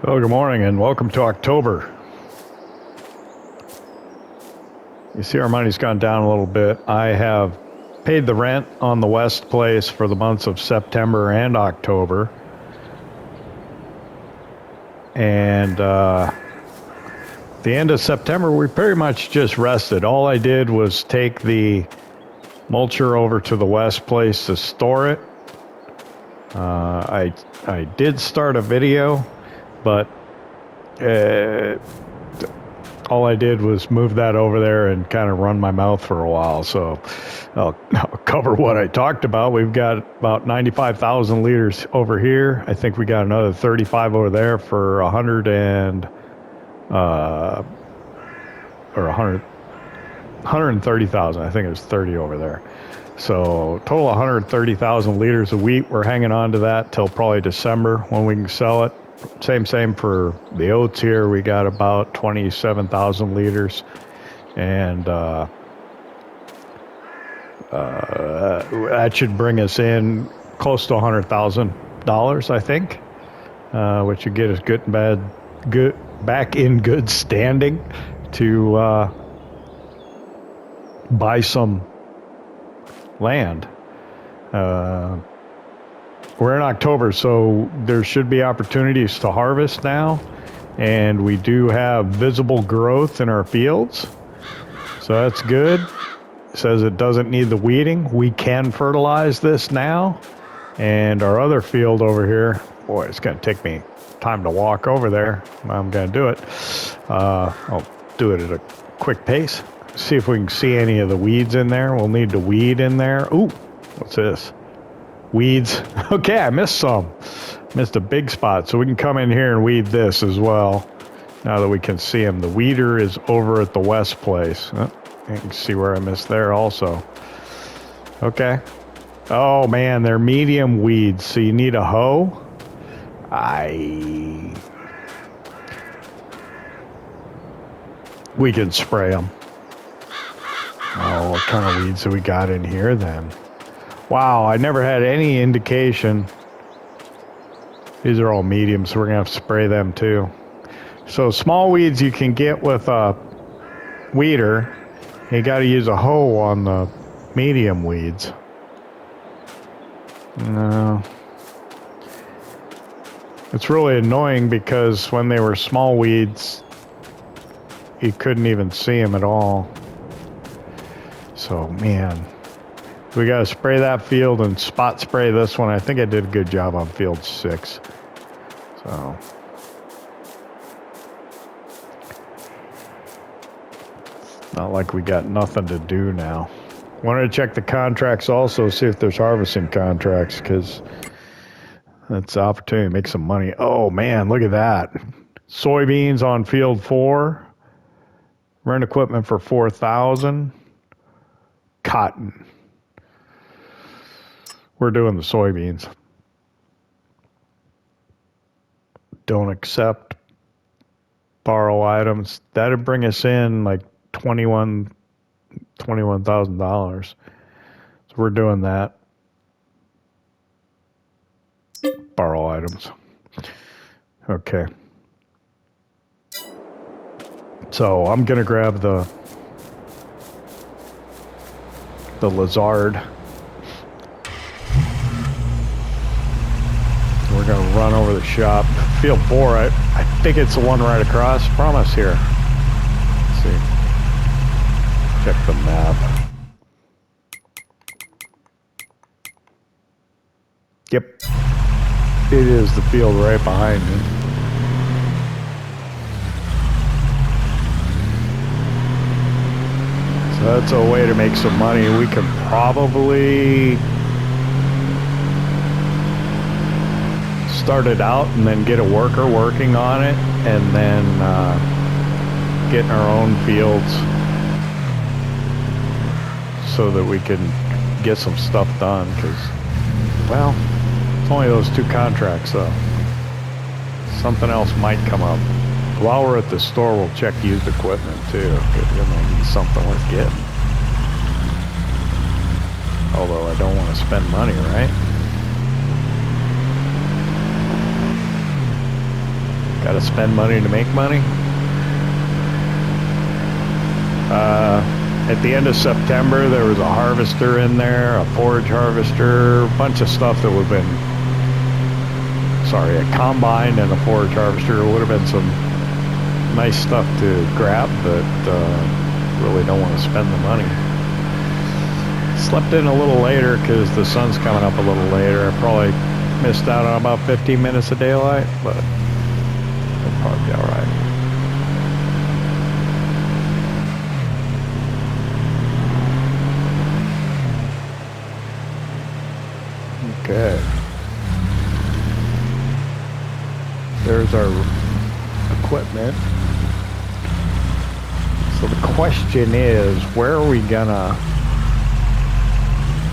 Well, good morning and welcome to October. You see our money's gone down a little bit. I have paid the rent on the West Place for the months of September and October. And the end of September, we pretty much just rested. All I did was take the mulcher over to the West Place to store it. I did start a video, but all I did was move that over there and kind of run my mouth for a while. So I'll cover what I talked about. We've got about 95,000 liters over here. I think we got another 35 over there for 130,000. I think it was 30 over there. So total 130,000 liters of wheat. We're hanging on to that till probably December when we can sell it. Same for the oats here. We got about 27,000 liters, and that should bring us in close to $100,000, I think, which would get us back in good standing to buy some land. We're in October, so there should be opportunities to harvest now, and we do have visible growth in our fields, so that's good. It says it doesn't need the weeding. We can fertilize this now, and our other field over here, boy, it's going to take me time to walk over there. I'm going to do it. I'll do it at a quick pace. See if we can see any of the weeds in there. We'll need to weed in there. Ooh, what's this? Weeds. Okay, I missed some. Missed a big spot. So we can come in here and weed this as well. Now that we can see them. The weeder is over at the West Place. Oh, you can see where I missed there also. Okay. Oh man, they're medium weeds. So you need a hoe. We can spray them. Oh, what kind of weeds do we got in here then? Wow, I never had any indication. These are all medium, so we're going to have to spray them too. So small weeds you can get with a weeder. You got to use a hoe on the medium weeds. No. It's really annoying because when they were small weeds, you couldn't even see them at all. So, man. We got to spray that field and spot spray this one. I think I did a good job on field 6. So. Not like we got nothing to do now. Wanted to check the contracts also, see if there's harvesting contracts, because that's an opportunity to make some money. Oh, man, look at that. Soybeans on field 4. Rent equipment for $4,000. Cotton. We're doing the soybeans. Don't accept borrow items. That'd bring us in like $21,000. So we're doing that. Borrow items. Okay. So I'm gonna grab the Lizard. We're going to run over the shop. Field 4, I think it's the one right across from us here. Let's see. Check the map. Yep. It is the field right behind me. So that's a way to make some money. We could probably start it out and then get a worker working on it, and then get in our own fields so that we can get some stuff done, because, well, it's only those 2 contracts, so something else might come up. While we're at the store, we'll check used equipment too, because there might be something worth getting. Although I don't want to spend money, right? Gotta spend money to make money. At the end of September, there was a harvester in there, a forage harvester, a bunch of stuff that would have been, sorry, a combine and a forage harvester. It would have been some nice stuff to grab, but really don't want to spend the money. Slept in a little later because the sun's coming up a little later. I probably missed out on about 15 minutes of daylight, but it'll probably be all right. Okay. There's our equipment. So the question is, where are we gonna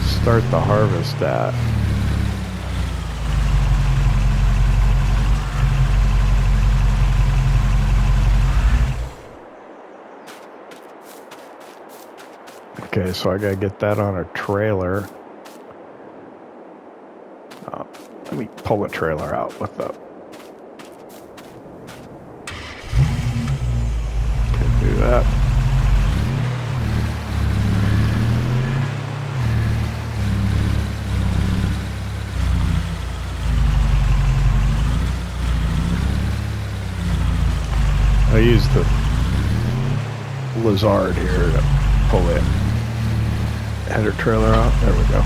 start the harvest at? Okay, so I gotta get that on a trailer. Let me pull the trailer out with the... Can do that. I use the Lizard here to pull the header trailer out. There we go.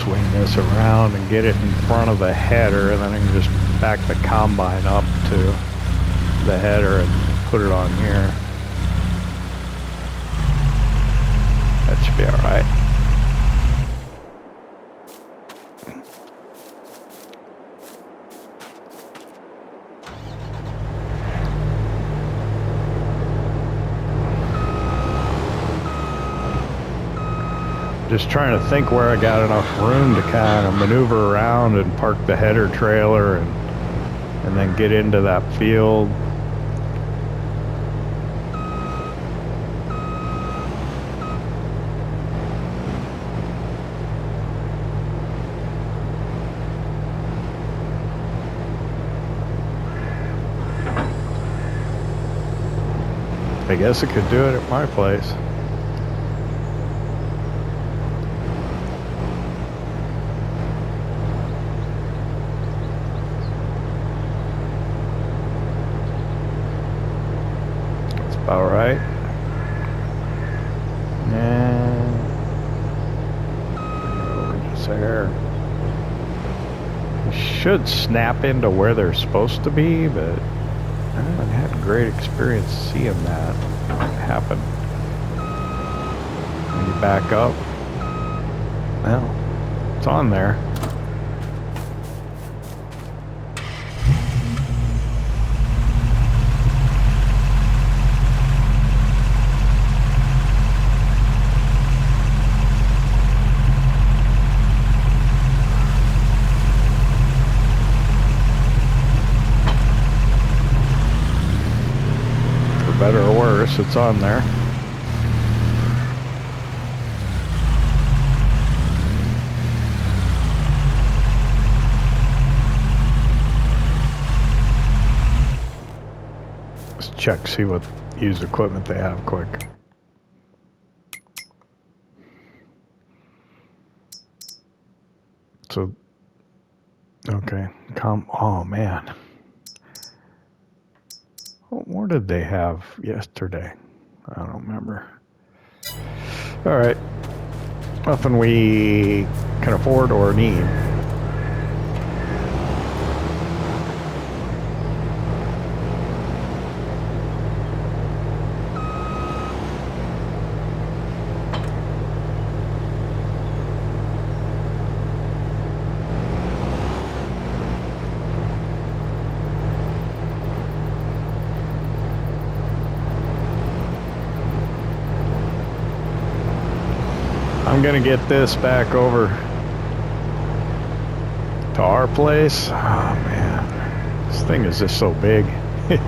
Swing this around and get it in front of the header, and then I can just back the combine up to the header and put it on here. That should be all right. Just trying to think where I got enough room to kind of maneuver around and park the header trailer and then get into that field. I guess I could do it at my place. All right. And over just there. It should snap into where they're supposed to be, but I haven't had a great experience seeing that happen. When you back up, well, it's on there. Better or worse, it's on there. Let's check, see what used equipment they have quick. So, okay, oh man. What more did they have yesterday? I don't remember. All right. Nothing we can afford or need. I'm I'm gonna get this back over to our place. Oh man, this thing is just so big. I'm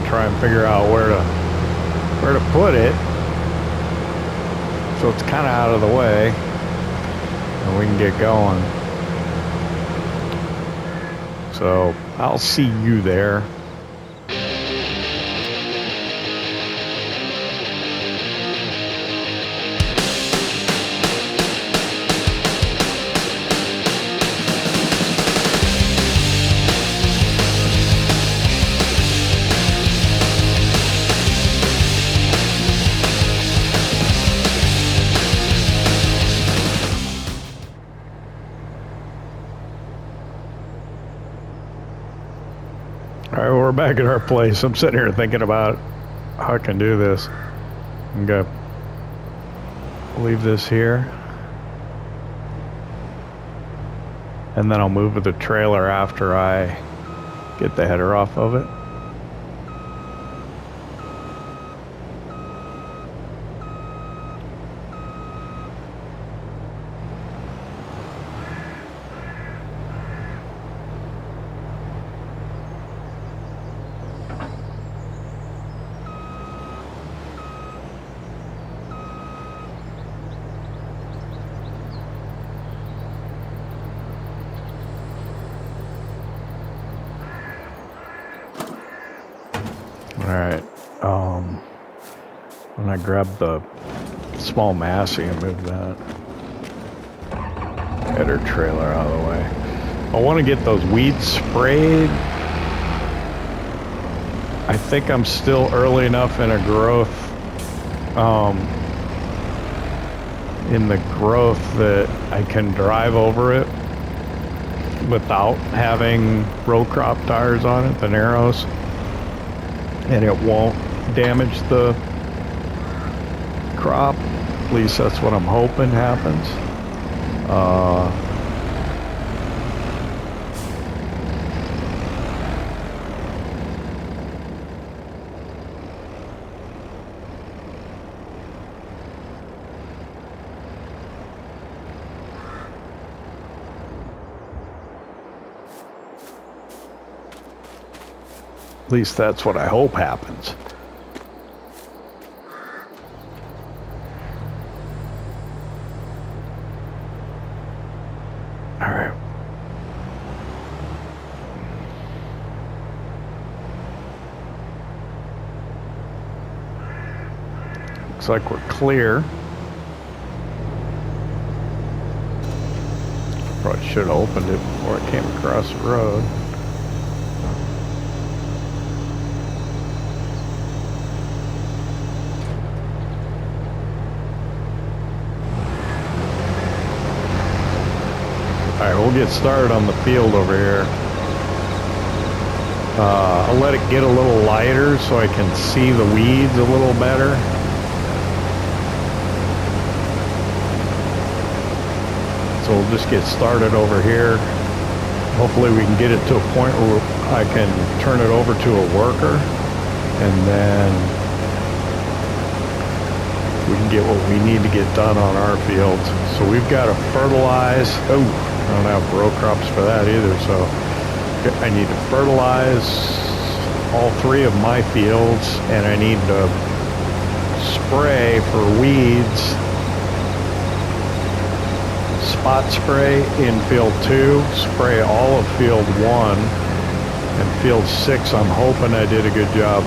trying to figure out where to put it so it's kind of out of the way and we can get going. So I'll see you there. All right, we're back at our place. I'm sitting here thinking about how I can do this. I'm gonna leave this here, and then I'll move the trailer after I get the header off of it. Alright, when I grab the small Massey and move that header trailer out of the way. I want to get those weeds sprayed. I think I'm still early enough in a growth, that I can drive over it without having row crop tires on it, the narrows. And it won't damage the crop. At least that's what I'm hoping happens. At least that's what I hope happens. All right. Looks like we're clear. Probably should have opened it before I came across the road. Alright, we'll get started on the field over here. I'll let it get a little lighter so I can see the weeds a little better. So we'll just get started over here. Hopefully we can get it to a point where I can turn it over to a worker, and then we can get what we need to get done on our fields. So we've got to fertilize. Oh, I don't have row crops for that either, so I need to fertilize all 3 of my fields, and I need to spray for weeds. Spot spray in field 2, spray all of field 1, and field 6 I'm hoping I did a good job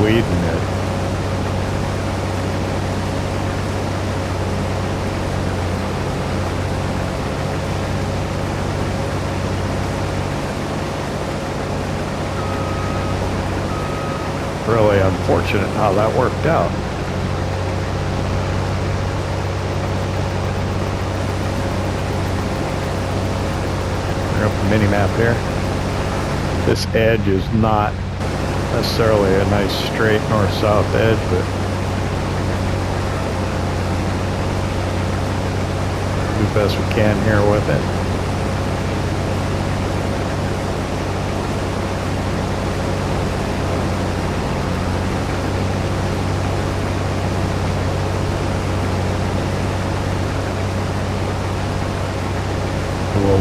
weeding it. Really unfortunate how that worked out. Bring up the mini map here. This edge is not necessarily a nice straight north-south edge, but do the best we can here with it.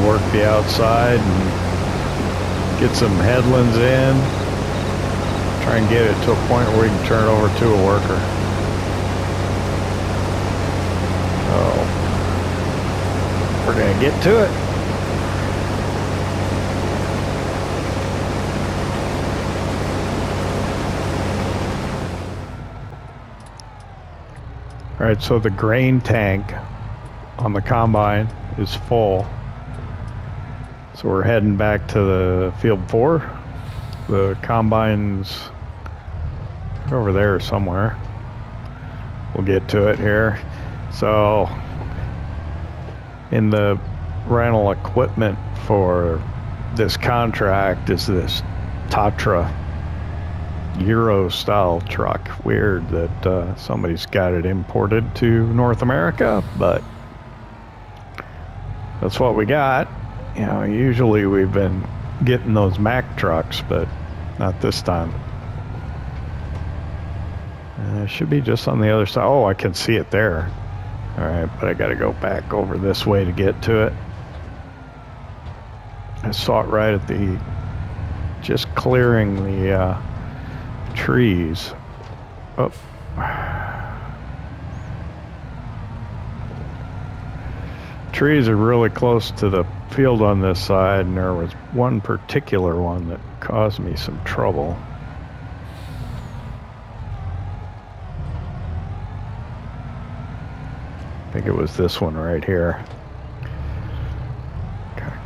work the outside and get some headlands in. Try and get it to a point where we can turn it over to a worker. So we're gonna get to it. All right, so the grain tank on the combine is full. So we're heading back to the field 4. The combine's over there somewhere. We'll get to it here. So in the rental equipment for this contract is this Tatra Euro style truck. Weird that somebody's got it imported to North America, but that's what we got. You know, usually we've been getting those Mack trucks, but not this time. It should be just on the other side. Oh, I can see it there. All right, but I got to go back over this way to get to it. I saw it right at the, just clearing the trees. Oh. Trees are really close to the field on this side, and there was one particular one that caused me some trouble. I think it was this one right here.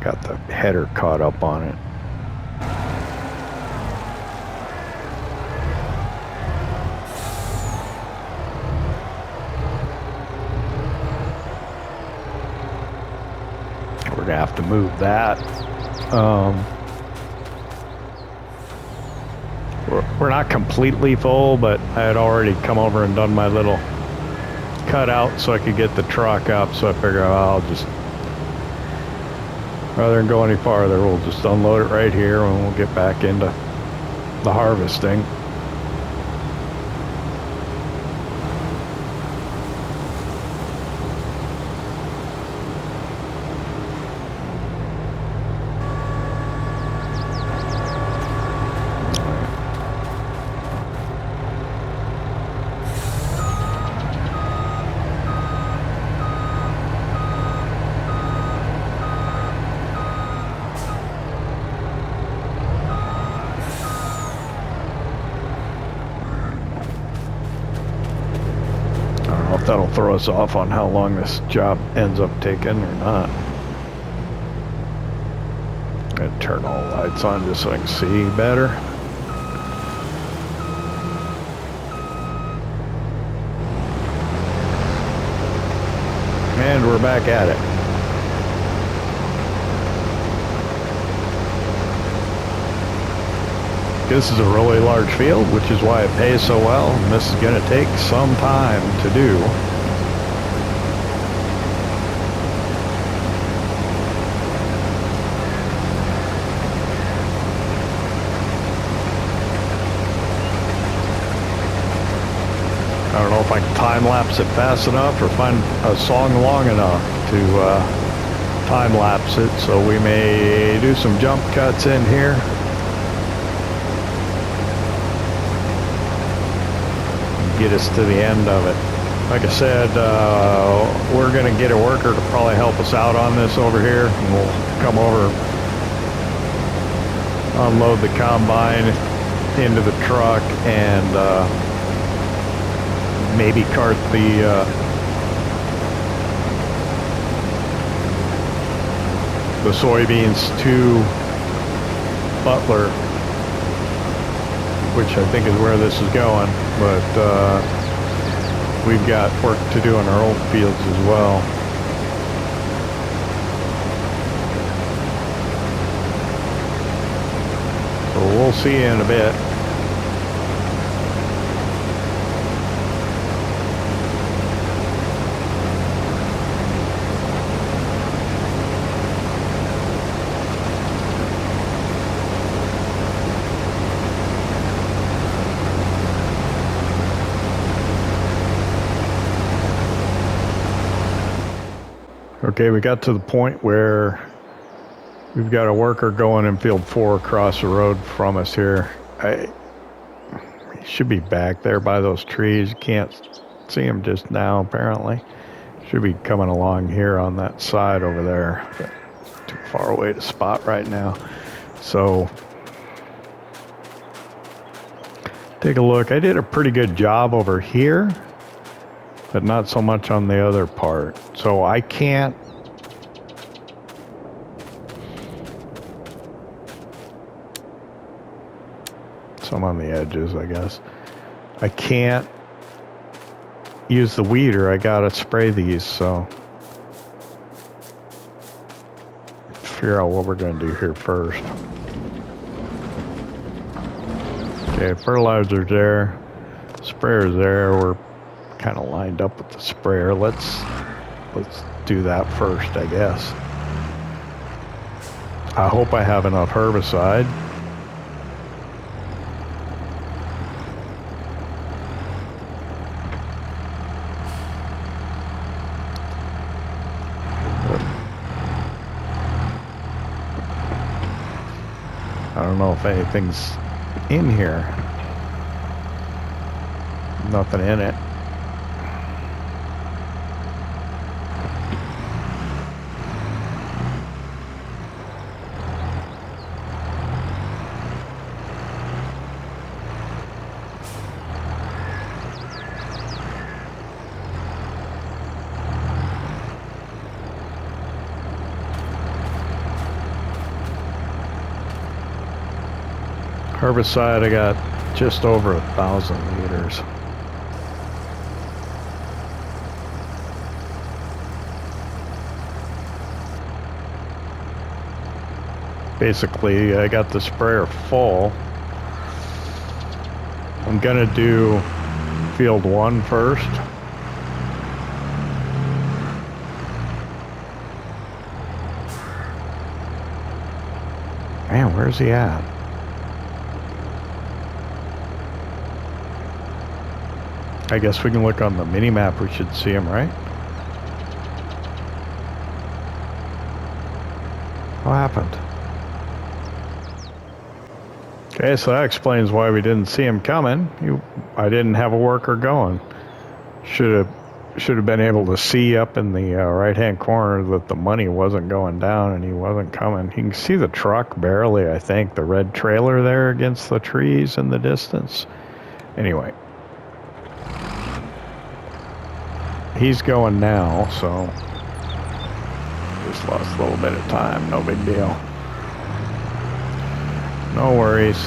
Got the header caught up on it. We're gonna have to move that. We're not completely full, but I had already come over and done my little cutout so I could get the truck up. So I figured I'll just, rather than go any farther, we'll just unload it right here and we'll get back into the harvesting. That'll throw us off on how long this job ends up taking or not. I'm gonna turn all the lights on just so I can see better. And we're back at it. This is a really large field, which is why it pays so well, and this is going to take some time to do. I don't know if I can time lapse it fast enough or find a song long enough to time lapse it, so we may do some jump cuts in here. Get us to the end of it. Like I said, we're going to get a worker to probably help us out on this over here, and we'll come over, unload the combine into the truck, and maybe cart the soybeans to Butler, which I think is where this is going, but we've got work to do in our old fields as well. So we'll see you in a bit. Okay, we got to the point where We've got a worker going in field 4 across the road from us here. He should be back there by those trees. You can't see him just now, apparently. Should be coming along here on that side over there. Too far away to spot right now. So, take a look. I did a pretty good job over here, but not so much on the other part. So I can't. Some on the edges, I guess. I can't use the weeder. I gotta spray these, so figure out what we're gonna do here first. Okay, fertilizer's there, sprayer's there. We're kind of lined up with the sprayer. Let's do that first, I guess. I hope I have enough herbicide. I don't know if anything's in here. Nothing in it. Herbicide, I got just over 1,000 liters. Basically, I got the sprayer full. I'm gonna do field 1 first. Man, where's he at? I guess we can look on the mini map. We should see him, right? What happened? Okay, so that explains why we didn't see him coming. I didn't have a worker going. Should have been able to see up in the right-hand corner that the money wasn't going down and he wasn't coming. You can see the truck barely, I think, the red trailer there against the trees in the distance. Anyway. He's going now, so just lost a little bit of time. No big deal. No worries.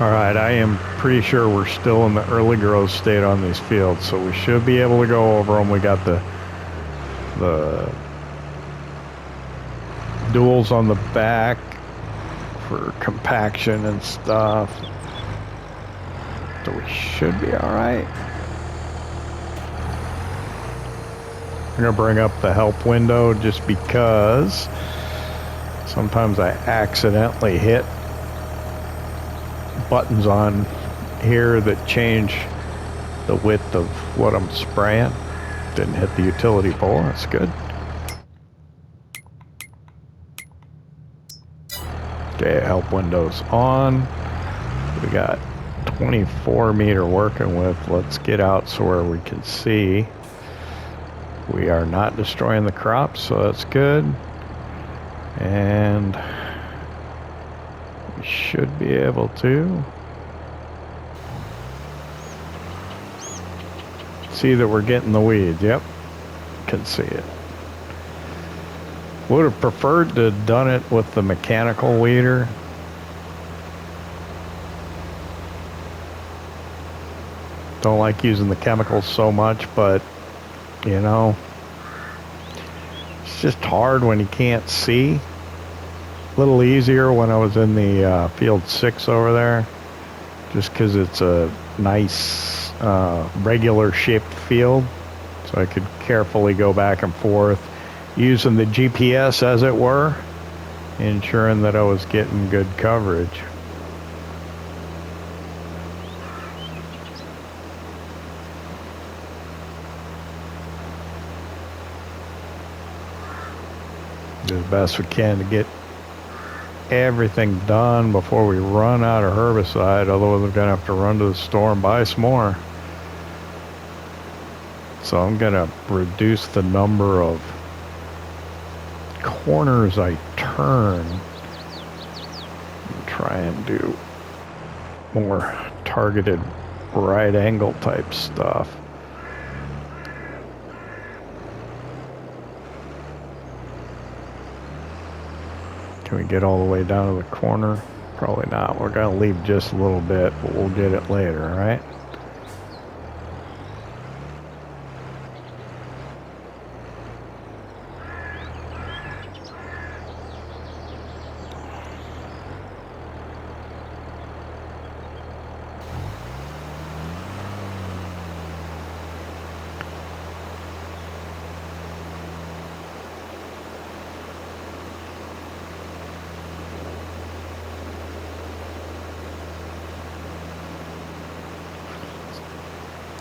All right, I am pretty sure we're still in the early growth state on these fields, so we should be able to go over them. We got the duals on the back for compaction and stuff, so we should be all right. I'm gonna bring up the help window just because sometimes I accidentally hit buttons on here that change the width of what I'm spraying. Didn't hit the utility pole. That's good. Okay, help window's on. We got 24 meter working with. Let's get out so where we can see. We are not destroying the crops, so that's good. And we should be able to see that we're getting the weeds. Yep, can see it. Would have preferred to have done it with the mechanical weeder. Don't like using the chemicals so much, but you know, it's just hard when you can't see. A little easier when I was in the field 6 over there, just because it's a nice regular shaped field, so I could carefully go back and forth using the GPS, as it were, ensuring that I was getting good coverage. do the best we can to get everything done before we run out of herbicide. Otherwise, we're gonna have to run to the store and buy some more. So I'm gonna reduce the number of corners I turn and try and do more targeted right angle type stuff. Can we get all the way down to the corner? Probably not. We're gonna leave just a little bit, but we'll get it later, right?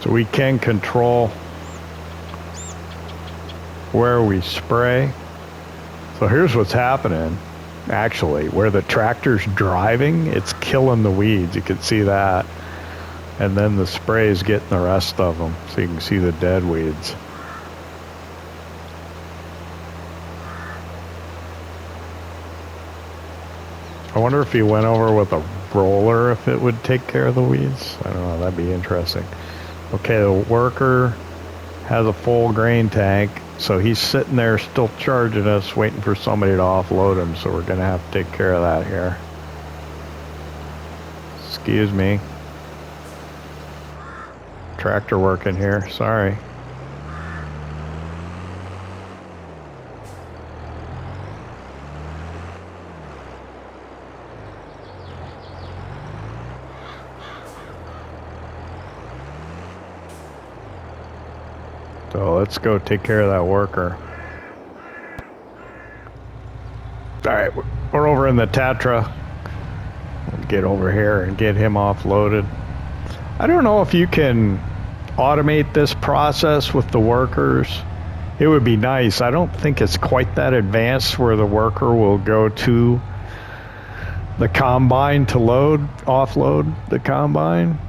So we can control where we spray. So here's what's happening. Actually, where the tractor's driving, it's killing the weeds. You can see that. And then the spray is getting the rest of them. So you can see the dead weeds. I wonder if he went over with a roller, if it would take care of the weeds. I don't know, that'd be interesting. Okay, the worker has a full grain tank, so he's sitting there still charging us, waiting for somebody to offload him, so we're gonna have to take care of that here. Excuse me. Tractor working here, sorry. So let's go take care of that worker. All right, we're over in the Tatra. We'll get over here and get him offloaded. I don't know if you can automate this process with the workers. It would be nice. I don't think it's quite that advanced where the worker will go to the combine to offload the combine.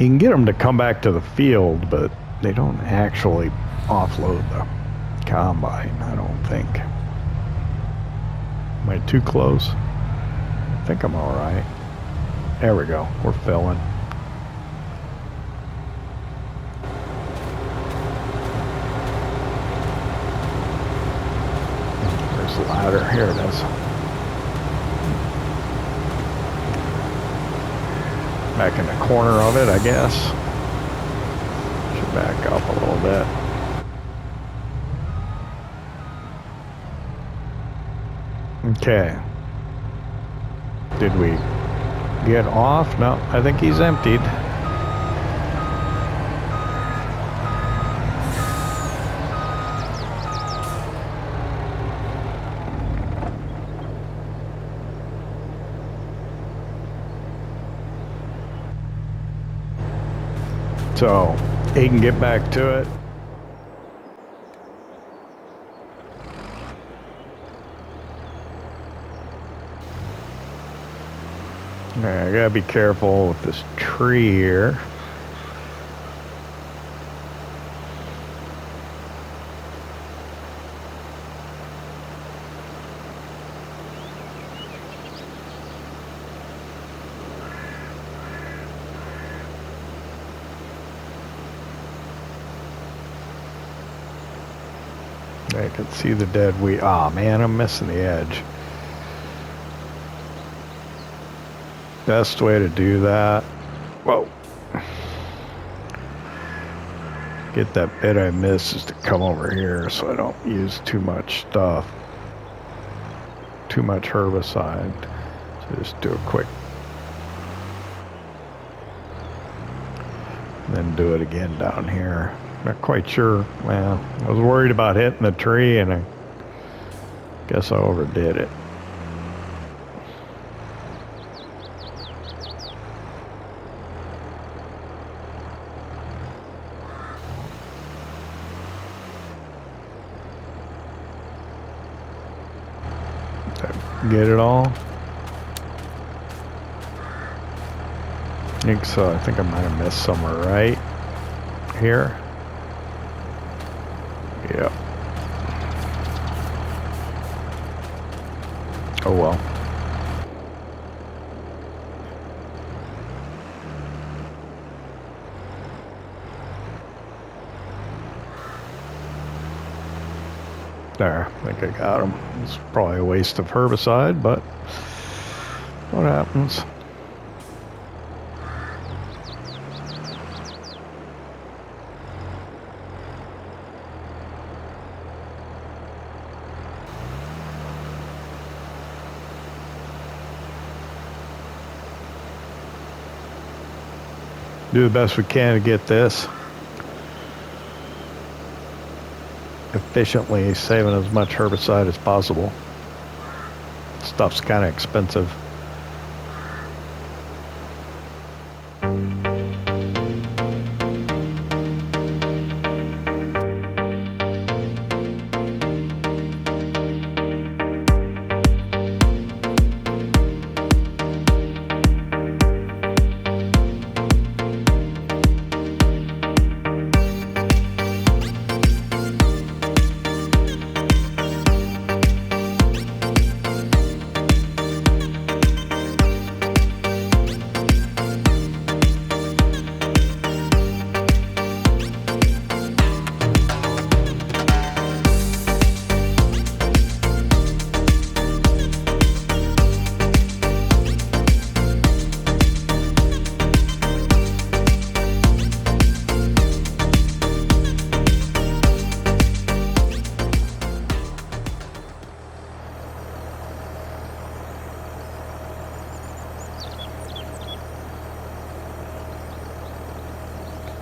You can get them to come back to the field, but they don't actually offload the combine, I don't think. Am I too close? I think I'm all right. There we go, we're filling. There's the ladder, here it is. Back in the corner of it, I guess. Should back up a little bit. Okay. Did we get off? No, I think he's emptied. So he can get back to it. Okay, I gotta be careful with this tree here. I can see the dead weed. Ah, man, I'm missing the edge. Best way to do that. Whoa. Get that bit I missed is to come over here so I don't use too much stuff. Too much herbicide. So just do a quick. And then do it again down here. Not quite sure. Well, I was worried about hitting the tree and I guess I overdid it. Get it all? I think so. I think I might have missed somewhere right here. Yep. Oh well. There, I think I got him. It's probably a waste of herbicide, but what happens? Do the best we can to get this efficiently, saving as much herbicide as possible. Stuff's kind of expensive.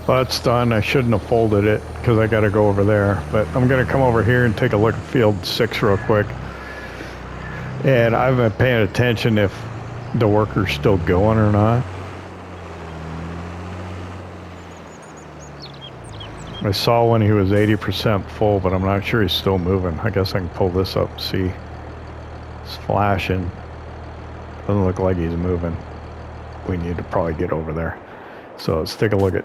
Well, it's done. I shouldn't have folded it because I got to go over there. But I'm going to come over here and take a look at field 6 real quick. And I've been paying attention if the worker's still going or not. I saw when he was 80% full, but I'm not sure he's still moving. I guess I can pull this up and see. It's flashing. Doesn't look like he's moving. We need to probably get over there. So let's take a look at...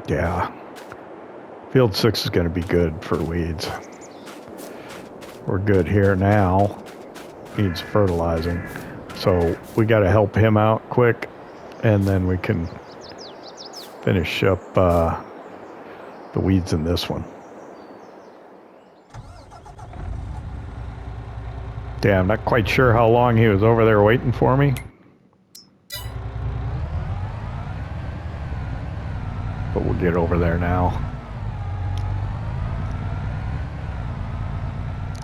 Yeah. Field 6 is going to be good for weeds. We're good here now. Needs fertilizing. So we got to help him out quick, and then we can finish up the weeds in this one. Yeah, I'm not quite sure how long he was over there waiting for me. But we'll get over there now.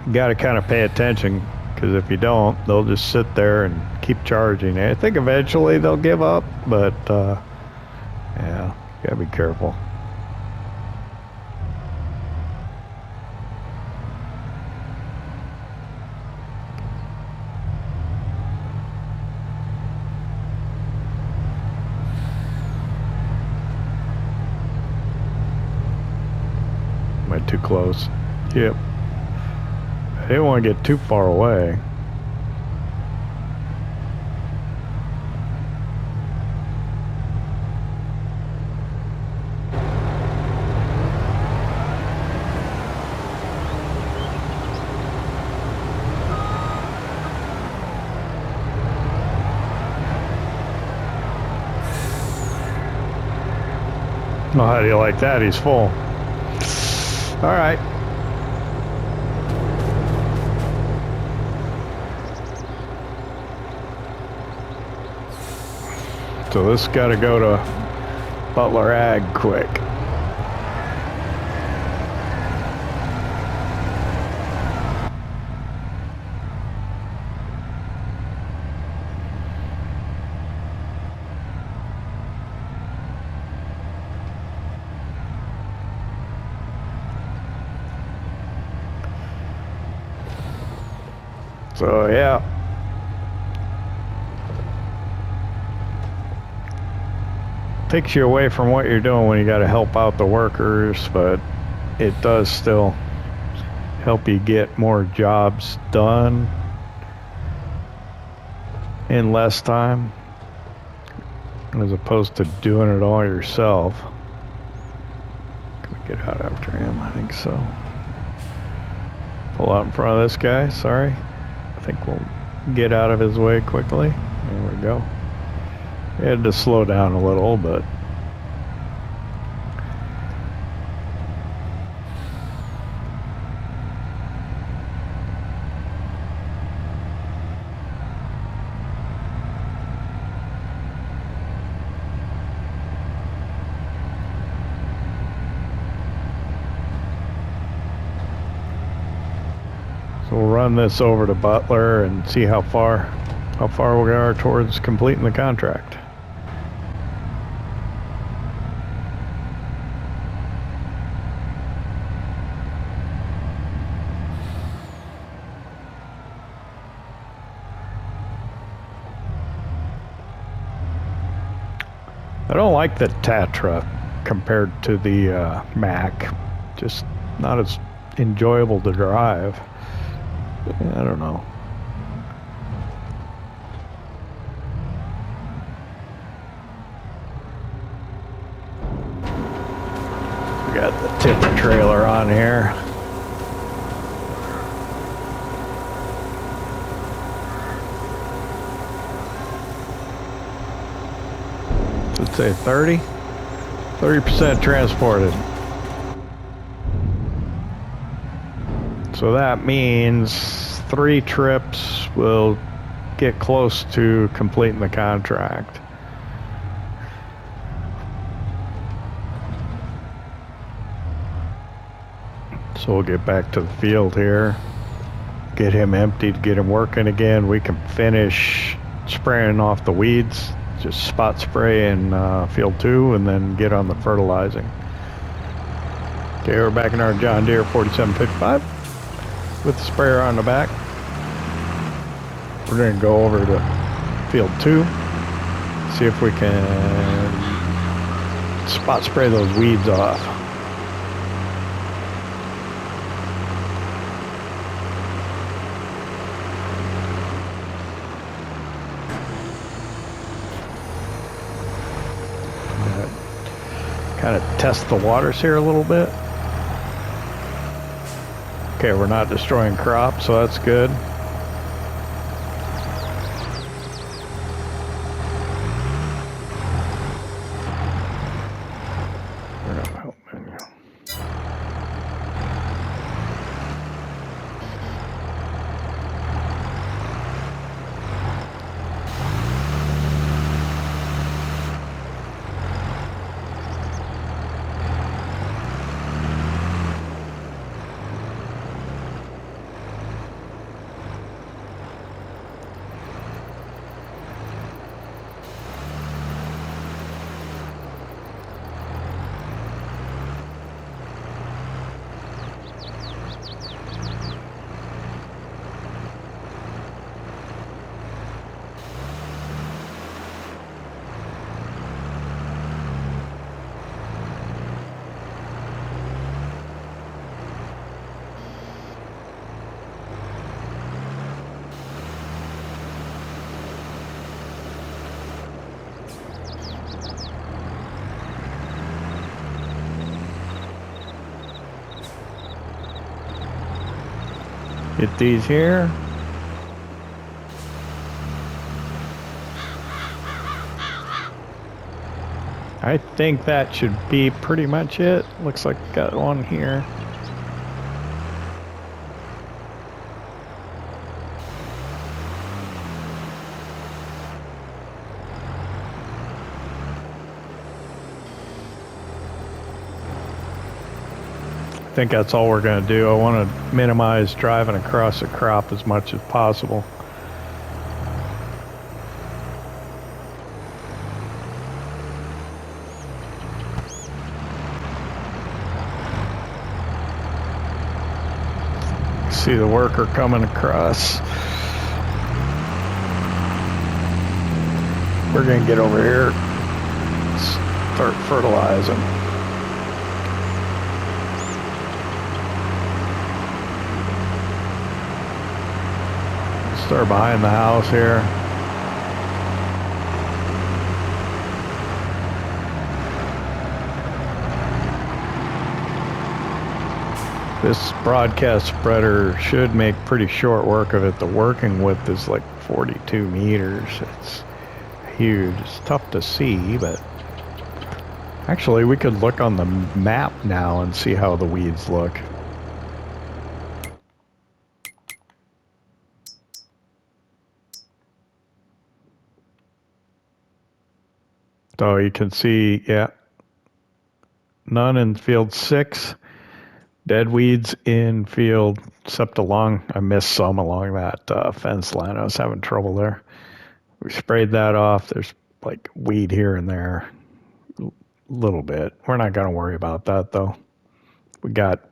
You gotta kind of pay attention, because if you don't, they'll just sit there and keep charging. I think eventually they'll give up, but yeah, gotta be careful. Am I too close? Yep. I didn't want to get too far away. Well, how do you like that? He's full. All right. So this got to go to Butler Ag quick. So yeah. Takes you away from what you're doing when you got to help out the workers, but it does still help you get more jobs done in less time, as opposed to doing it all yourself. Can we get out after him? I think so. Pull out in front of this guy, sorry. I think we'll get out of his way quickly. There we go. We had to slow down a little, but so we'll run this over to Butler and see how far we are towards completing the contract. I don't like the Tatra compared to the Mac. Just not as enjoyable to drive. I don't know. We got the tipper trailer on here. Let's say 30% transported. So that means 3 trips will get close to completing the contract. So we'll get back to the field here, get him emptied, get him working again. We can finish spraying off the weeds, just spot spray in field 2 and then get on the fertilizing. Okay, we're back in our John Deere 4755 with the sprayer on the back. We're going to go over to field 2, see if we can spot spray those weeds off. Kind of test the waters here a little bit. Okay, we're not destroying crops, so that's good. Get these here. I think that should be pretty much it. Looks like got one here. I think that's all we're going to do. I want to minimize driving across the crop as much as possible. See the worker coming across. We're going to get over here, start fertilizing. Start behind the house here. This broadcast spreader should make pretty short work of it. The working width is like 42 meters. It's huge. It's tough to see, but actually we could look on the map now and see how the weeds look. So you can see, yeah, none in field 6. Dead weeds in field, except along, I missed some along that fence line. I was having trouble there. We sprayed that off. There's like weed here and there, a little bit. We're not going to worry about that though. We got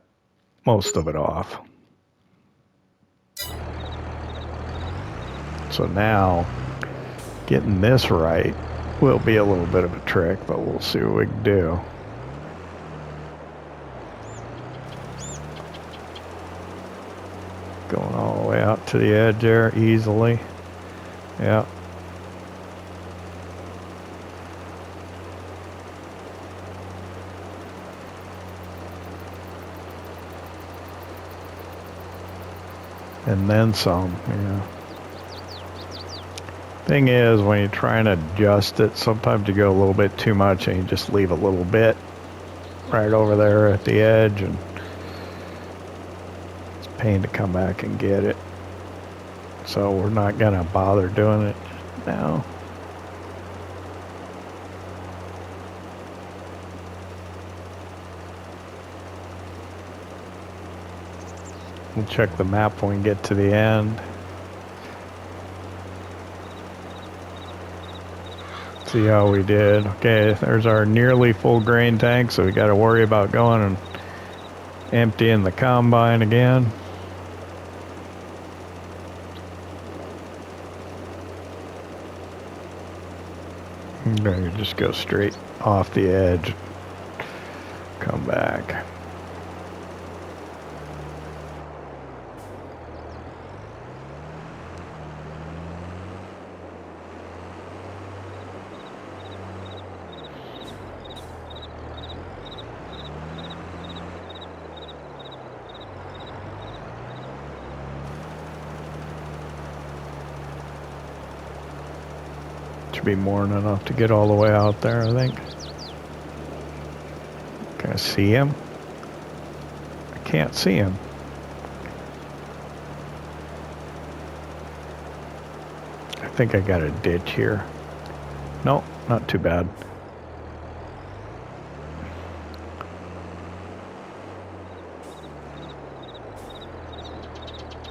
most of it off. So now, getting this right will be a little bit of a trick, but we'll see what we can do. Going all the way out to the edge there easily. Yeah. And then some, yeah. Thing is, when you're trying to adjust it, sometimes you go a little bit too much and you just leave a little bit right over there at the edge, and pain to come back and get it. So we're not gonna bother doing it now. We'll check the map when we get to the end. See how we did. Okay, there's our nearly full grain tank, so we got to worry about going and emptying the combine again. You just go straight off the edge, come back. Be more than enough to get all the way out there, I think. Can I see him? I can't see him. I think I got a ditch here. No, not too bad.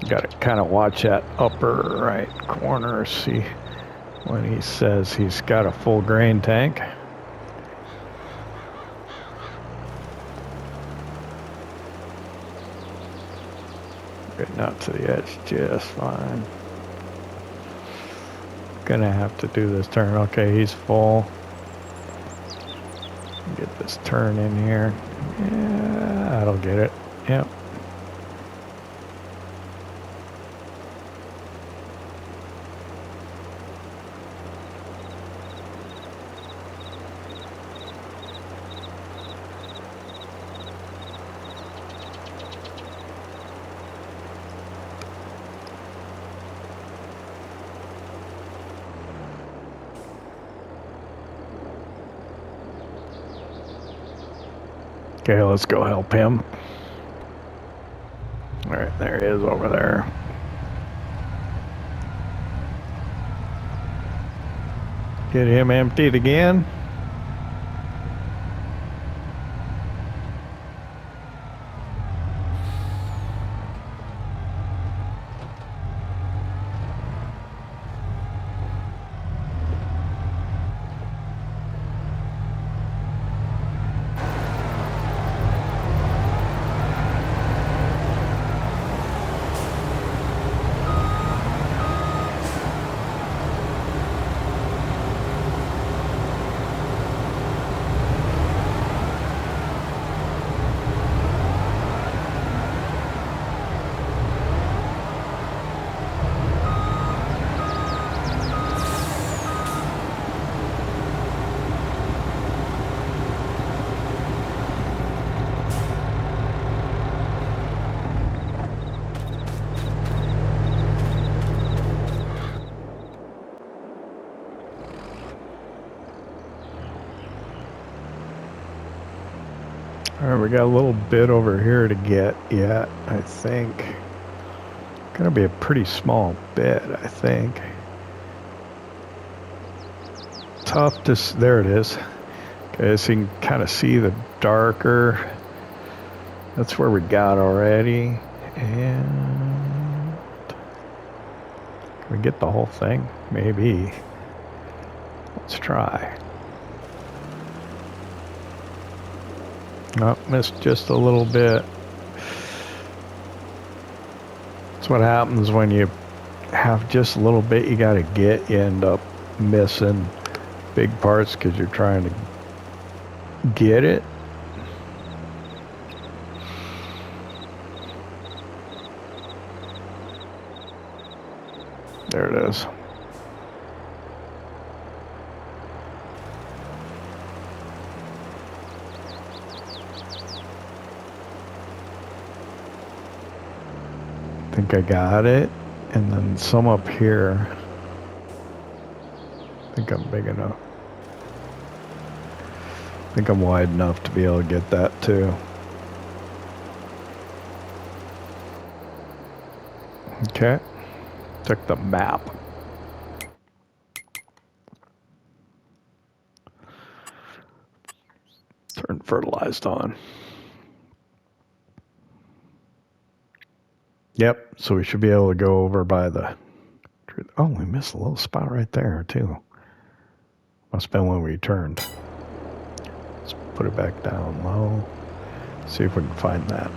Got to kind of watch that upper right corner, see when he says he's got a full grain tank. Getting out to the edge just fine. Gonna have to do this turn. Okay, he's full. Get this turn in here. Yeah, that'll get it. Yep. Okay, let's go help him. All right, there he is over there. Get him emptied again. All right, we got a little bit over here to get yet, I think. Gonna be a pretty small bit, I think. Tough to, there it is. Okay, so you can kind of see the darker. That's where we got already. And can we get the whole thing? Maybe. Let's try. Oh, missed just a little bit. That's what happens when you have just a little bit you gotta get. You end up missing big parts because you're trying to get it. There it is. I think I got it. And then some up here. I think I'm big enough. I think I'm wide enough to be able to get that too. Okay. Check the map. Turn fertilized on. Yep, so we should be able to go over by the... Oh, we missed a little spot right there, too. Must have been when we turned. Let's put it back down low. See if we can find that.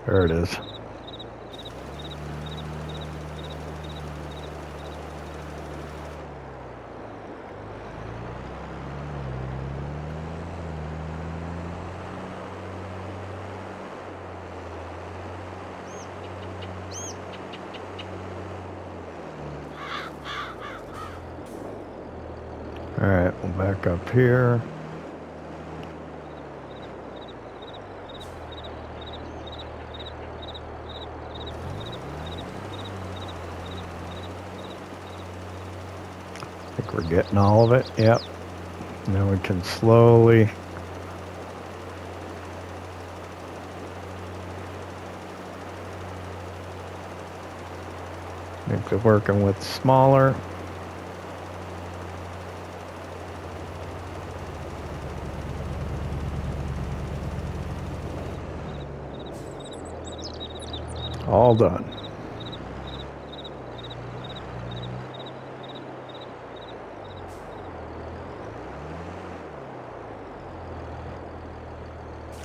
There it is. All right, we'll back up here. I think we're getting all of it. Yep. Now we can slowly. I think we're working with smaller. All done.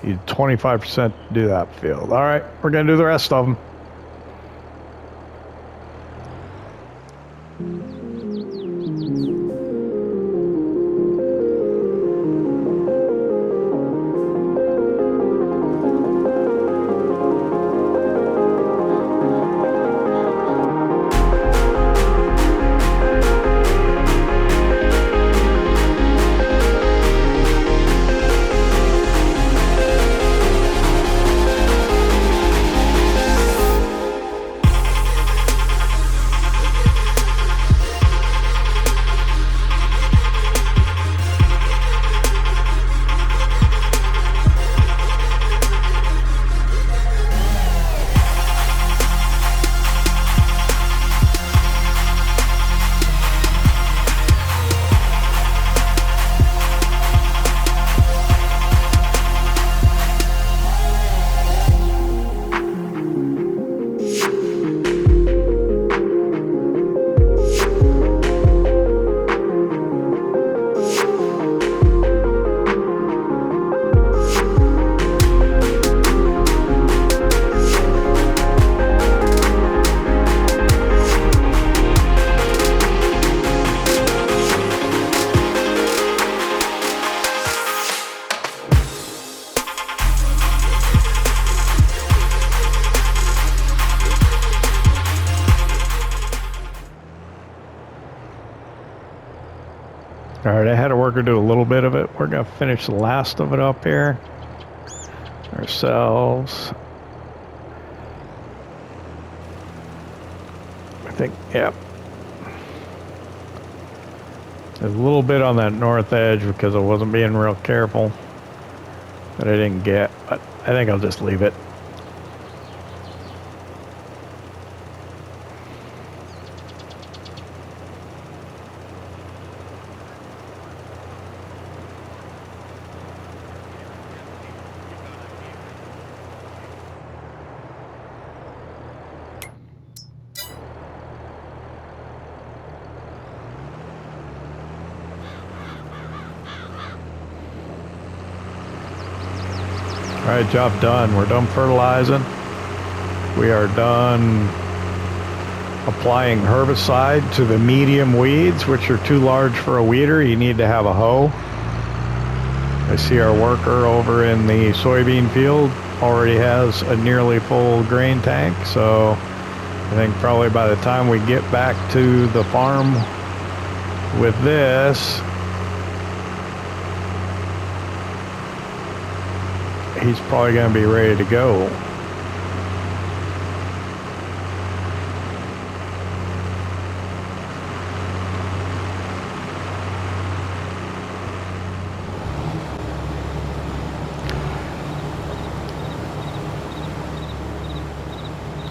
You need 25% to do that field. All right, we're going to do the rest of them. All right, I had a worker do a little bit of it. We're going to finish the last of it up here ourselves. think, yep. There's a little bit on that north edge because I wasn't being real careful that I didn't get, but I think I'll just leave it. All right, job done. We're done fertilizing. We are done applying herbicide to the medium weeds, which are too large for a weeder. You need to have a hoe. I see our worker over in the soybean field already has a nearly full grain tank, so I think probably by the time we get back to the farm with this, he's probably going to be ready to go.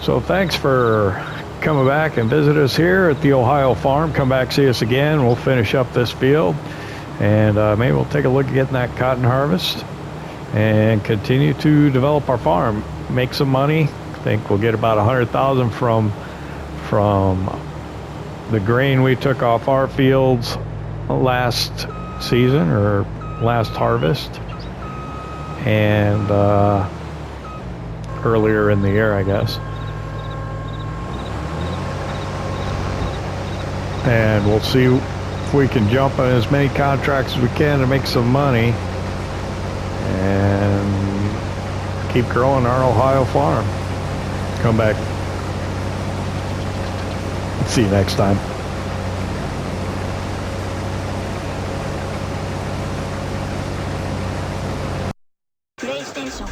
So thanks for coming back and visit us here at the Ohio farm. Come back, see us again. We'll finish up this field, and maybe we'll take a look at getting that cotton harvest and continue to develop our farm, make some money. I think we'll get about 100,000 from the grain we took off our fields last season or last harvest, and earlier in the year, I guess. And we'll see if we can jump on as many contracts as we can to make some money and keep growing our Ohio farm. Come back. See you next time. PlayStation